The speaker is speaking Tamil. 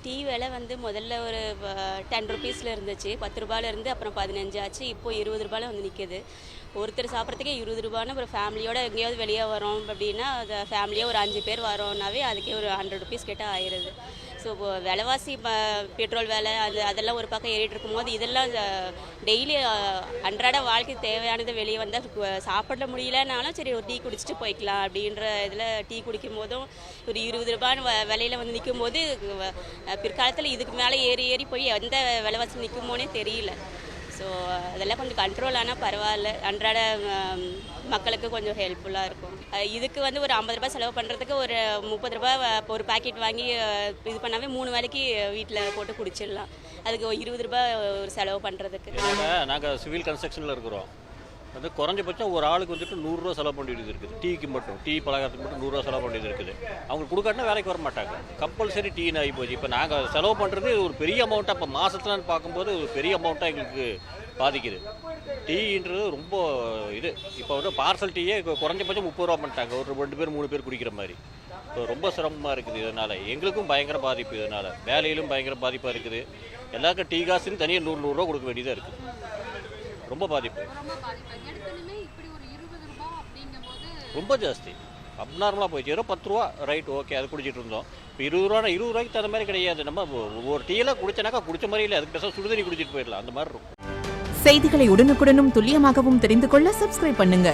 டீ விலை வந்து முதல்ல ஒரு 10 ருபீஸில் இருந்துச்சு, 10 ரூபாயிலேருந்து அப்புறம் 15 ஆச்சு, இப்போ 20 ரூபாயில் வந்து நிற்கிது. ஒருத்தர் சாப்பிட்றதுக்கே 20 ரூபான்னு ஒரு ஃபேமிலியோட எங்கேயாவது வெளியே வரோம் அப்படின்னா, அது ஃபேமிலியாக ஒரு 5 பேர் வரோம்னாவே அதுக்கே ஒரு 100 ருபீஸ் கிட்ட ஆயிடுது. ஸோ விலைவாசி பெட்ரோல் விலை அதெல்லாம் ஒரு பக்கம் ஏறிட்டு இருக்கும்போது இதெல்லாம் டெய்லி அன்றாட வாழ்க்கைக்கு தேவையானது வெளியே வந்தால் சாப்பிட முடியலனாலும் சரி ஒரு டீ குடிச்சிட்டு போய்க்கலாம் அப்படின்ற இதில் டீ குடிக்கும் போதும் ஒரு 20 ரூபான்னு விலையில் வந்து நிற்கும் போது பிற்காலத்தில் இதுக்கு மேலே ஏறி போய் எந்த விலைவாசி நிற்குமோனே தெரியல. ஸோ அதெல்லாம் கொஞ்சம் கண்ட்ரோல் ஆனால் பரவாயில்ல, அன்றாட மக்களுக்கு கொஞ்சம் ஹெல்ப்ஃபுல்லாக இருக்கும். இதுக்கு வந்து ஒரு 50 ரூபாய் செலவு பண்ணுறதுக்கு ஒரு 30 ரூபாய் ஒரு பாக்கெட் வாங்கி இது பண்ணாவே 3 வேளைக்கு வீட்டில் போட்டு குடிச்சிடலாம். அதுக்கு 20 ரூபாய் ஒரு செலவு பண்ணுறதுக்கு. நாங்கள் சிவில் கன்ஸ்ட்ரக்ஷனில் இருக்கிறோம். வந்து குறைஞ்சபட்சம் ஒரு ஆளுக்கு வந்துட்டு 100 ரூபா செலவு பண்ணிட்டு இருக்குது. டீக்கு மட்டும், டீ பலகாரத்துக்கு மட்டும் 100 ரூபா செலவு பண்ணிட்டு இருக்குது. அவங்களுக்கு கொடுக்காட்டினா வேலைக்கு வர மாட்டாங்க. கம்பல்சரி டீன்னு ஆகி போச்சு. இப்போ நாங்கள் செலவு பண்ணுறது ஒரு பெரிய அமௌண்ட்டாக, இப்போ மாதத்துலன்னு பார்க்கும்போது ஒரு பெரிய அமௌண்ட்டாக எங்களுக்கு பாதிக்குது. டீன்றது ரொம்ப இது. இப்போ வந்து பார்சல் டீயே குறைஞ்சபட்சம் 30 ரூபா பண்ணிட்டாங்க, ஒரு 2 பேர் 3 பேர் குடிக்கிற மாதிரி. ஸோ ரொம்ப சிரமமாக இருக்குது. இதனால் எங்களுக்கும் பயங்கர பாதிப்பு, இதனால் வேலையிலும் பயங்கர பாதிப்பாக இருக்குது. எல்லாருக்கும் டீ காசுன்னு தனியாக 100 ரூபா கொடுக்க வேண்டியதாக இருக்குது. ரொம்ப பாதிப்பு, ரொம்ப ஜாஸ்தி, அப்நார்மலாக போயிடுச்சு. ஏதோ 10 ரூபா ரைட், ஓகே, அது குடிச்சிட்டு இருந்தோம். இப்போ 20 ரூபாய்க்கு தகுந்த மாதிரி கிடையாது. நம்ம ஒரு டீயெல்லாம் குடிச்சனாக்கா குடிச்ச மாதிரி இல்லை, அதுக்கு பேச சுடுதண்ணி குடிச்சிட்டு போயிடலாம், அந்த மாதிரி இருக்கும். செய்திகளை உடனுக்குடனும் துல்லியமாகவும் தெரிந்து கொள்ள சப்ஸ்கிரைப் பண்ணுங்க.